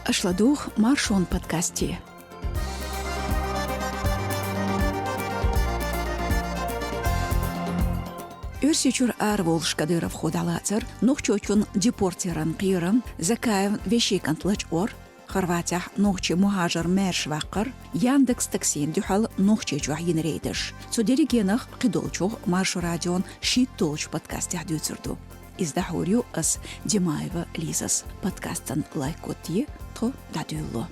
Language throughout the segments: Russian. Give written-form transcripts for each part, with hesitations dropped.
Ашладух Маршон подкасте. Өрсичур Арволш Кадыров Ходалацер, Нохчочун депортиран Кирам, Закаев Вещикантлач Ор, Хорватия Нохчи Мухажар Мершвакар, Яндекс Таксин Дюхал Нохчичу Айнрейдыш. Судеригенах Кидолчух Маршу Радион Шиттолч подкасте Дюцерду. Издахурю Ас Димаева Лизас. Подкастан лайкотти то дадюлло.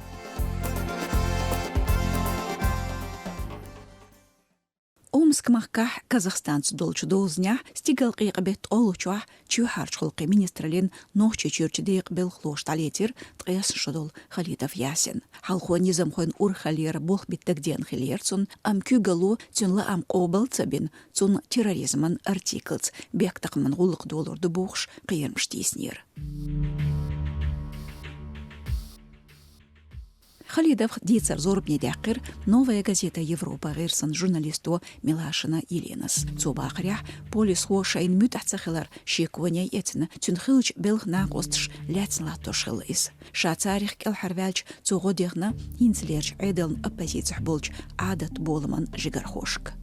Омск махках Казахстанц долчу долзня стигал қиғабет олучуа чухарч холқи министралин нохчи чурчидейq бел хлош талетир тғес шудол Халидов Ясин. Халхуа низамхуан урхалер бох биттагден хилерцун ам кюгалу цунла ам қобал цабин цун терроризман артиклц бектақман ғулық долурды бухш қиырмштиснер. Халидов дицар зорбне дякир новая газета Европа герсан журналисту Милашина Еленас. Цубахрях полис хошайн мютацахилар шиквоня етна тюнхилч белхна гостш ляцлатошил из. Шацарих келхарвалч цугодехна инцлерч эделн оппозициях болч адат болман жигархошк.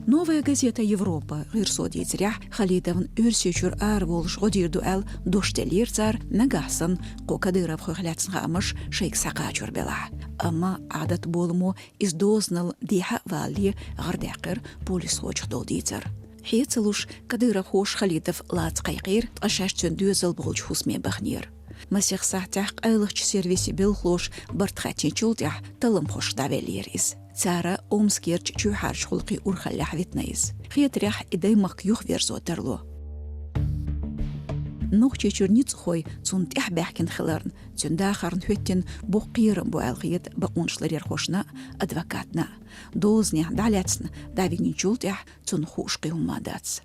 Новая газета Европа гирсодицрях Халидовн Өрсичур Арволш годирду эл доштелирцар нагасан Кадыров хохляцгамыш шейк сакачур бела. Ама адат болму издознал диха вали гардакыр полис хоч долдицар. Хецелуш Кадыров хош Халидов лац кайгыр ашаштен дюзел болч хусме бахнир. Масих сахтах айлыч сервиси белхлош бартхатин чулдя талым хош давелирис. Цара Омскерч чухарч хулqi урхаллах витнаиз. Хиетрях идаймак юх верзотерло. Нохчи чурниц хой цун тяхбахкин хиларн, цундахарн хветтин бухqirым бу алгиет бауншларер хошна адвокатна. Долзня даляцна давигни чултях цун хушqi умадац.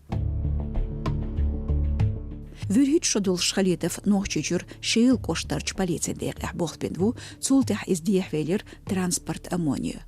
Вюрхит шодул Халидов нохчичур шейл коштарч полициядеq бохпенву цултях издиях велер транспорт аммонию.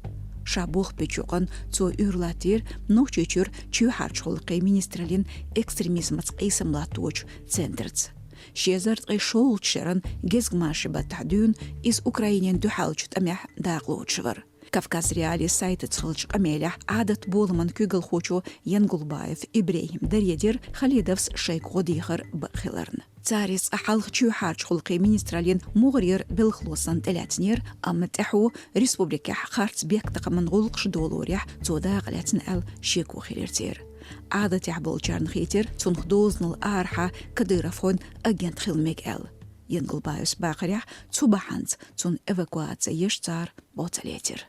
Шабух печуған цо үрлатир нохчичур чухарч холқи министралин экстремизмац қисымлатуч центрц. Шезарт шоулчеран гезгмаши батадюн из Украинен духалчут амях дағлучывар. Кавказ реали сайты цхылч амелях адат болман күгіл хочу Янгулбаев Ибрahim Даредер Халидовс шейк годихар бахиларн. Царис ахалх чухарч холқи министралин муғрир белхлосан телятнер амматаху республика харц бектақаман ғулқ шдолорях цода ғалятн ал шеку хилертер. Адат яхболчарн хитер цунхдознал арха Кадыровхон агент хилмек ал. Янгулбаевс бақарях цубаханц цун эвакуация ешцар боцалетер.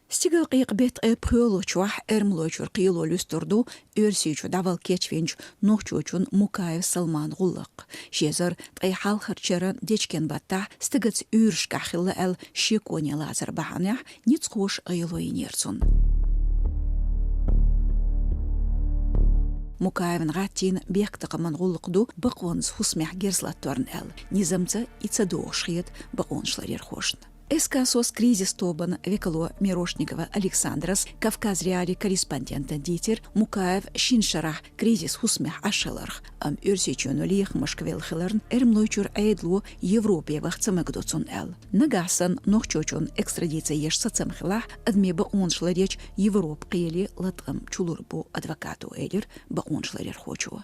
Стигал қиқбет эпхөлочуах эрмлочур қийло люсторду өрсичу давал кечвенч нохчучун Мукаев Салман ғулық. Жезір тайхал харчеран дечкен батта стигац үршкахилла әл шеконе лазар баханях ницқош ғилойнерцун. Мукаевн гаттин бектақаман ғулықду бақуаныз хусмях герслатторн әл. Низамца ицадоошхиет бақуаншларер хошн. Эскасос кризис тобан векало Мирошникова Александрас, Кавказ реали корреспондента Дитер, Мукаев Шиншарах, кризис хусмях ашаларх, ам үрсичуну лих машквел хиларн, эрмлойчур айдлу Европе вахцамагдоцун эл. Нагасан нохчочун экстрадиция еш сацамхилах, адме бауншлареч Европ қиели латгам чулурбу адвокату элер бауншларер хочу.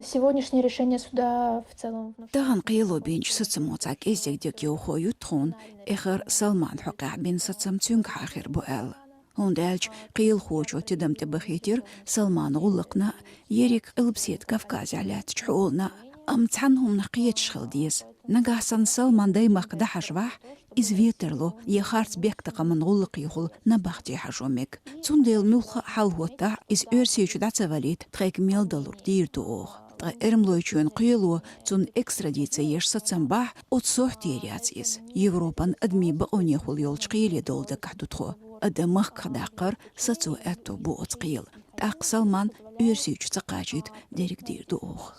Сегодняшнее решение суда в целом... Таган қиело бенч сацамоцак эздегдек еухою тхон, эхар Салман хуқах бен сацам цюнг хахир бу эл. Хондэлч қиел хочу тидамте бахитер Салман ғулықна, ерек ылбсет Кавказе алят чхолна, амцанхумна қиет шхылдез. Нагасан Салман даймақ дахажвах, изветерло ехарц бектақаман ғулық юхул набахте хажомек. Цундел мюлха халхота из өрсечу дацавалит тхэк мелдалур дирду ох. Эрмлойчуен қиелу цун экстрадиция еш сацамбах от сохтериациз. Европан адми баоне хул йолч қиеле долда кахдутхо. Адамах кадақар сацу эту бу от қиел. Так Салман өрсечу цақачит дерек дирду ох.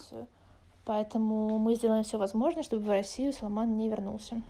Поэтому мы сделаем все возможное, чтобы в Россию Салман не вернулся.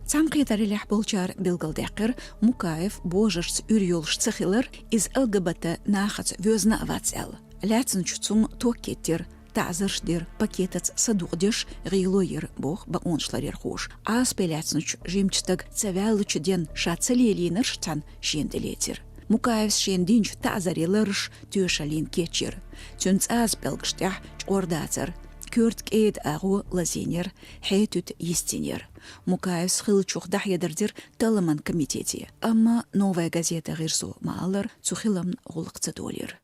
Цанқитар илях болчар билгалдақыр Мукаев божарц үрйолш цахилар из ЛГБТ нахац вёзна авацел. Ляцн чуцун токеттер تعزرش دير باكيتت صدوقدش غيلوير بوخ باونشلارير خوش آسبيلاتسنوش جيمچتاق تسوالوش دين شاتسليلينرش تان شيندليتر مكايفس شيندينش تعزريلرش تيوشالين كيتشير تونس آسبيلغشتح جورداتر كورت كيد أغو لازينير حيتوت يستينير مكايفس خيلچوخ دح يدردير تلمان كوميتيتي أما نوفا газета غيرسو مالر تخيلم غلقتدولير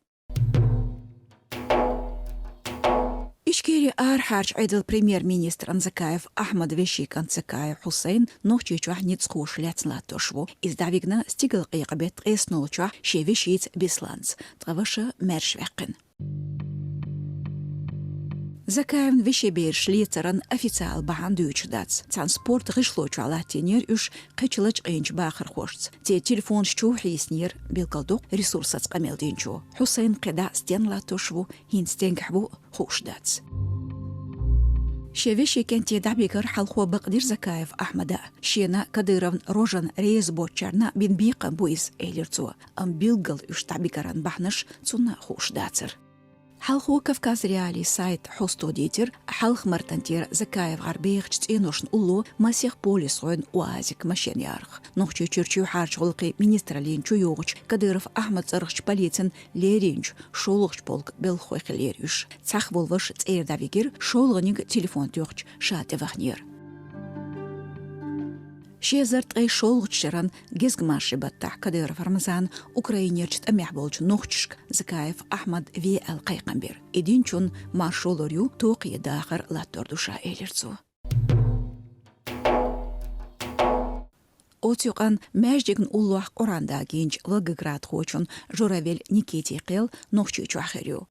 إشكيري حارج عيد البريمير مينستر أنزكايف أحمد ويشيك أنزكايف حسين نوخشي چوح نيتسخوش لاتن لاتوشو إز دعويقنا ستيقل قيقبت قيسنول چوح شي ويشيت بيسلانس تغوش مارش وقن زكايفن ويشي بير شليترن أفيциال بحان دويچداتس ترانسبورت غشلوچو علاتينير إش قيچلج قينج باخر خوشت تي تليفون شچو حيسنير بيلقلدو ريسورسات قميل دينچو حسين قدا ستين لاتوشو هين ستنگحبو خوشداتس شويشي كانت يدعبيكر حلقو بقدير زكايف أحمد شينا كديرون روجن ريز بوچارنا بين بيقن بويز إيليرتو أم بيلقل إش تعبيكران بحنش تسونا خوشداتر حلقو كفكاز ريالي سايت حوستو ديتر حلق مرتنتير زكايف غربيغ جتينوشن أولو مسيح بوليسوين وازيك ماشين يارخ نوخشي چرچو حارج غلقي مينسترالين چو يوغج كديرف أحمد زرخش باليتن ليرينج شولغش بولك بالخوي خليريوش تساخ بولوش تسير دافيگير شولغنيگ تليفون تيوغج شاتي وخنير شيزرت أي شولغ تشرن جزء ماشي بتاع كدير فرمزان أوكرانيا جت أميح بولج نوخشك زكايف أحمد في القيقنبير إدينشون مارشولوريو توقي داخر لا تردوشا إيليرتسو أوتيوقان ماجدين أولوح قراندا جينج لغغراد خوچون جورافيل نيكيتي قيل نوخشيچو آخريو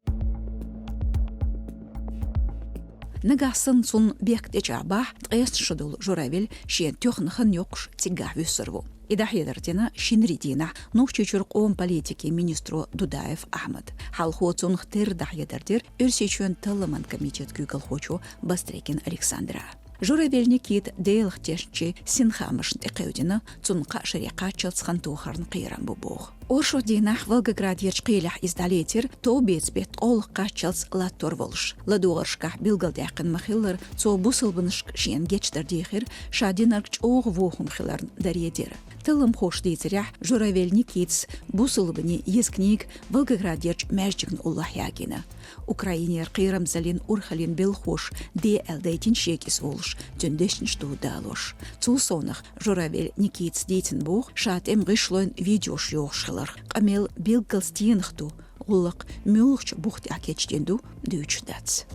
نجاسن صن بيك تجابح تقيس شدول جورافيل شين تخن خنيوقش تجاه ويسرو إذا حيدرتنا شنريدينا نوخشيچور قوم بوليتيكي مينسترو دودايف أحمد حال خوتون ختير دح يدردير إرسيچون تلمن كميتيت كوكل خوچو باستريكين ألكسандра جورافيل نيكيت ديلخ تشچي سينخامش تقيودنا تنقا شريقا چلسخن توخرن قيران بوبوغ أورشو ديناح волгоград يرشقيلح إزداليتر تو بيت أول قاشلس لا تورولش لدوغرشكح بيلغلداقن مخيلر تو بوصل بنشك شين جيتشتر ديخير شاديناركش أوغ ووخم خيلرن داريدير تلم خوش ديتريح جورافيل نيكيتس بوصل بني يزكنيك волгоград يرش ماجدين الله ياكينا أوكراينير قيرم زلين أورخلين بالخوش دي ديتين شيكيس أولش تندشن شتو دالوش تو صونخ جورافيل نيكيتس ديتن بوغ شاتم غشلون فيديو شيوخ قميل بيلقلستينختو غلق ميولخش بوخت أكيتشتندو دويچداتس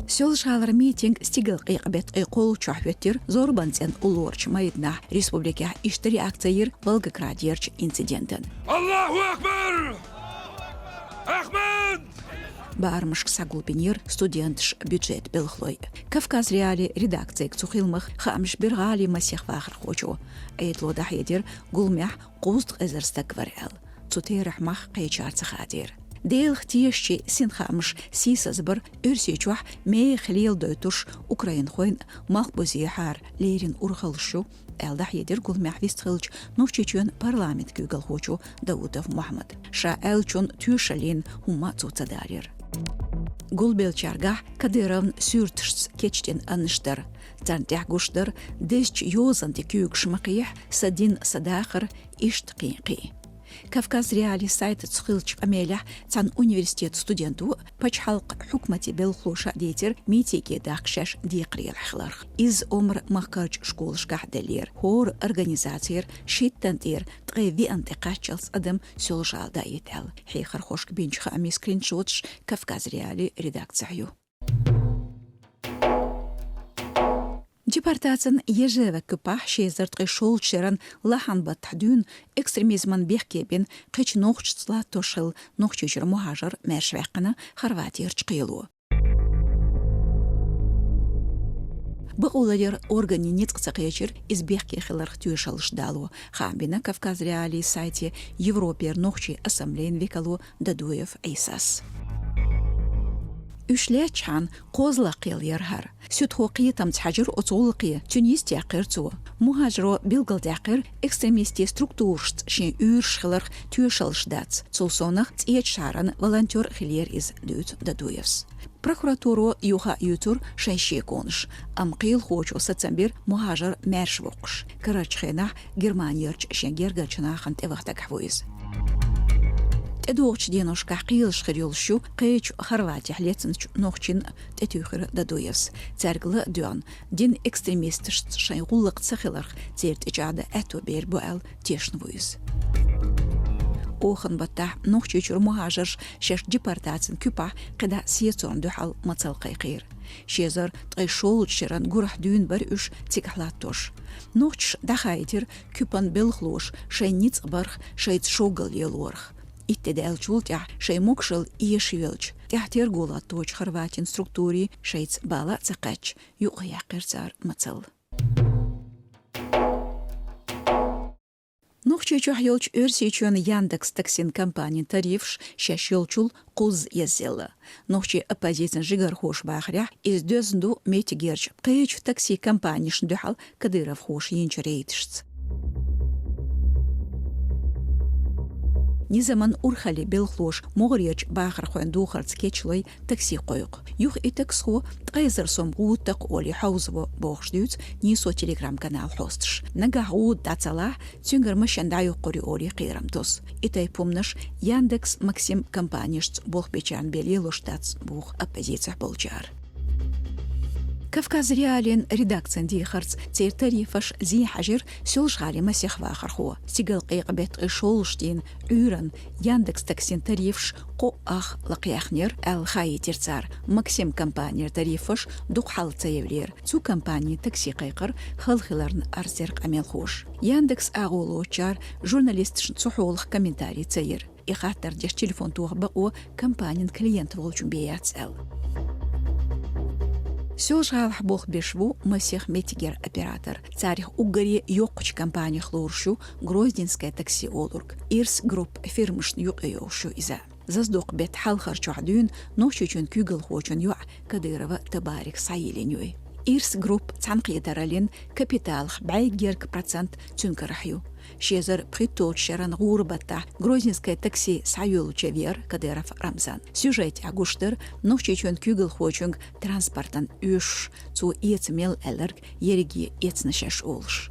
سيولشالر ميتинг стигл قيقبت قول чахветтер зорбанцен улорч майдна республика иштери акцияр волгоградерч инцидентен Аллаху акбар Ахмед баармышк сагулпинер студентш бюджет белхлой Кавказ реали редакция цухилмах хамш биргали масих вахр хочо эйтло дахедер гулмях قوزد ازرستك ورقل تطيرح مخ قيچار تخادير ديل ختيشي سينخامش سيسازبر ارسيچوح مي خليل دوتوش اوكراين خوين مخبوزي حار ليرين ورخلشو элдах едер гулмях вистхилч новчичун парламент күгел хочу Даутов Мухаммад ша элчун тюшалин хума цуцадарир Гулбелчарга кадыровн сүртшц кечтен аныштыр цантях гуштыр десч йозанти күйк шмакиях садин садахыр иштқиқи Кавказ реали сайт цхилч амелях цан университет студенту пачхалк хукмати белхлуша дейтер митике дахшаш диқрилхлар из умр махкарч школшках делир хор организациер шиттантир тгеви антиқачалс адам сёлжалда етел хейхар хошк бинчха ами скриншотш Кавказ реали редакцию Депортациян ежеве күпах шезерт шолчеран лахан баттхдун экстремизман бехкебен қыч нохчцла тошыл нохчучер мухажар мершвақына Хорватиярч қиылу. Бұғыладер органи нетқцақечер избехке хиларх тюшалш далу. Хамбина Кавказ реалии сайте Европер нохчи ассамблейн векалу Дадуев Эйсас. Üшлячан قوزلقيل يرهر سوت حقوقية تمتحجر أطولقية تونيس تاقر تو مهاجرو بيلغل تاقر إكستريميستي ستركتورشت شين شخلر تيوشلشدات تولسونخ تيج شارن волонтер خلير إز دوت دادويفس прокуратуру юха ютур шайшеконш амқил хочо сатсамбир мухажар мершвоқш карачхена германиерч шенгергачна хантевахтак хвоиз تدوغش دينوش كحقيلش خريولشو قيش خرواتي حليتنش نوخشين تتوخر دادويفس تارقل دوان دين اكستريميستش شايغولق تسخلرخ تيرت اجادة اتو بير بوال تيشنويز اوخن بطاح نوخشيشور مهاجرش شاش ديبارتاتن كوبا قدا سيتون دوحال مطل قيقير شيزر تغيشول تشيران قرح دون برئوش تيكحلاتوش نوخش دخايتر كوبان بلخلوش شاي نيت برخ شاي تشوغل يلورخ اتدال چولتح شاي موكشل ايشيولج تحتير قولات توج خرواتين ستركتوري شايت بالا تقاش يوقيا قرصار مطل نوخشيچو حيولج ارسيچون ياندекс таксин компании тарифш шашёлчул قوز يزيلا نوخشي оппозицион жигар хош бахря из дözнду метигерч قيچ такси компании шндухал кадыров хош янчрейтшц نزمن أورخالي بالخلوش مغريج باخر خوان دوخرت كيتشلي تاكسي قويق يوخ إتاكسخو تغيزر سومغو تقولي حوزبو بوخشدوت نيسو تيليجرام كانال حوستش نقاعو داتسالاه تنجر مشان دايو قوري أولي قيرمتوس إتاي بومنش ياندекс ماكسيم كامبانيشت بوخ بيچان بيليلو штатс بوخ أبازيцах болчар كافكاز ريالين ريداكسن دي خرص تير تاريفش زي حجر سولش غالي مسيخ واخر خو سيقل قيق بيت شولشتين عورن ياندекс تاكسين تاريفش قو اخ لقياخنير الخاي تيرتار ماكسيم كامبانير تاريفش دوق حال تايولير تو كامباني تاكسي قيقر خلخلرن ارزيرق اميل خوش ياندекс اغولو چار جورناليستش تسحولخ كومنتاري تاير اخاتر ديش تليفون توغ بقو كامبانين كلينت волчун بيات ال سوشغال حبوخ بيشву مسيخ метигер оператор царих угари йоқч компания хлоршу гроздинская такси олург ирс групп фирмышн юқйошу иза заздоқ бет халхарчу адун ночучун күгл хочун юа кадырова табарик сайленюй ирс групп цанқидаралин капитал байгерк процент цункарахю شيزر بريتوت شران غوربتا грозненское такси Саюл Чевер Кадыров Рамзан. Сюжет агуштер нохчечен күгл хочунг транспортан үш цу иецмел элерг ереги ецнешеш олш.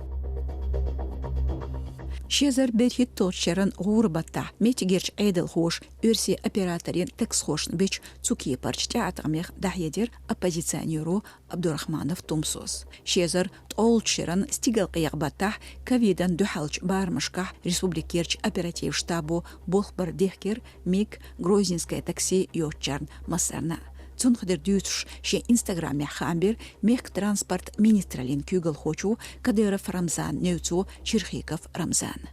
شيزر بريتوت شران غوربتا ميتيجرش عيدل خوش ارسي операторин такс хошн бич цуки парчтят амех дахедер оппозиционеру Абдурахманов Тумсос. شيزر Олчеран стигал қияғбаттах ковидан духалч бармашках республикерч оператив штабу Болхбар Дехкер миг грозненское такси йотчарн массарна. Цунхдер дютш ше инстаграме хамбер мех транспорт министралин күгл хочу Кадыров Рамзан неуцу Черхиков Рамзан.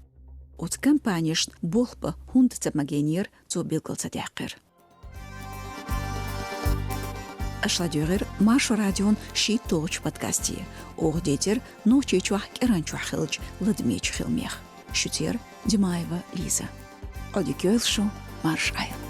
От компанияшт Болхба хунд цапмагенер цу билгл цадяқыр. أشلاديغير ماشو راديون شي توغش بودكاستي أوغ ديتر نوچي چوح كرانچوح خلج لدميچ خلميخ شتير دمايوة ليزا أودي كيوز شو مارش آيل